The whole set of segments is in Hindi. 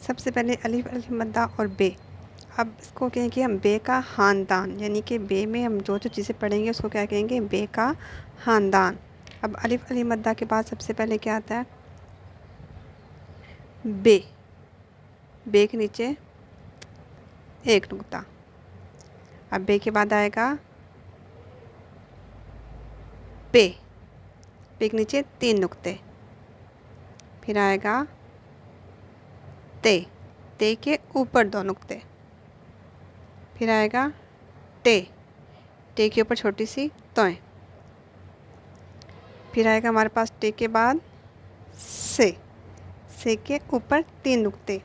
सबसे पहले अलिफ अलिफ मद्दा और बे। अब इसको कहेंगे हम बे का ख़ानदान, यानी कि बे में हम जो जो चीज़ें पढ़ेंगे उसको क्या कहेंगे, बे का ख़ानदान। अब अलिफ अलिफ मद्दा के बाद सबसे पहले क्या आता है, बे। बे के नीचे एक नुक्ता। अब बे के बाद आएगा पे। पे के नीचे 3 नुक्ते। फिर आएगा ते। ते के ऊपर 2 नुक्ते। फिर आएगा टे। टे के ऊपर छोटी सी तोय। फिर आएगा हमारे पास टे के बाद से। से के ऊपर 3 नुक्ते।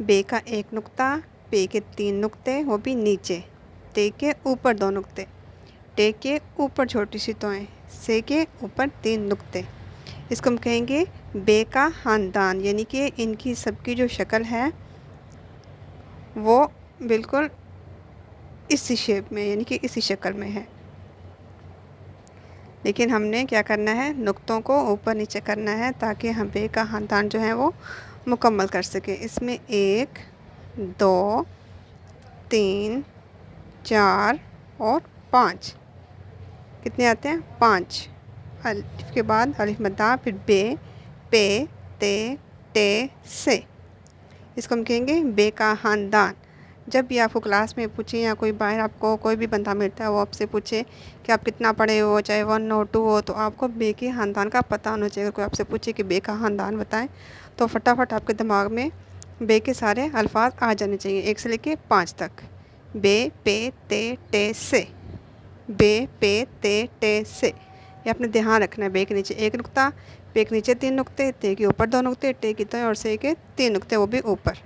बे का 1 नुक्ता। पे के 3 नुक्ते, वो भी नीचे। टे के ऊपर 2 नुक्ते। टे के ऊपर छोटी सी तोय। से के ऊपर 3 नुक्ते। इसको हम कहेंगे बे का ख़ानदान, यानी कि इनकी सबकी जो शक्ल है वो बिल्कुल इसी शेप में, यानी कि इसी शक्ल में है। लेकिन हमने क्या करना है, नुक्तों को ऊपर नीचे करना है ताकि हम बे का ख़ानदान जो है वो मुकम्मल कर सकें। इसमें 1 2 3 4 और 5, कितने आते हैं, 5। अलिफ के बाद अलिफ मद्दा, फिर बे, पे, ते, टे, से। इसको हम कहेंगे बे का ख़ानदान। जब भी आपको क्लास में पूछें या कोई बाहर आपको कोई भी बंदा मिलता है वो आपसे पूछे कि आप कितना पढ़े हो, चाहे 1 हो 2 हो, तो आपको बे के ख़ानदान का पता होना चाहिए। अगर कोई आपसे पूछे कि बे का ख़ानदान बताएं तो फटाफट आपके दिमाग में बे के सारे अल्फाज आ जाने चाहिए, 1 से लेके 5 तक। बे, पे, ते, टे, से। बे, पे, ते, टे, से। ये आपने ध्यान रखना है। बे के नीचे 1 नुक्ता, पे के नीचे 3 नुक्ते, ते के ऊपर 2 नुक्ते, टे की तय और से के 3 नुक्ते, वो भी ऊपर।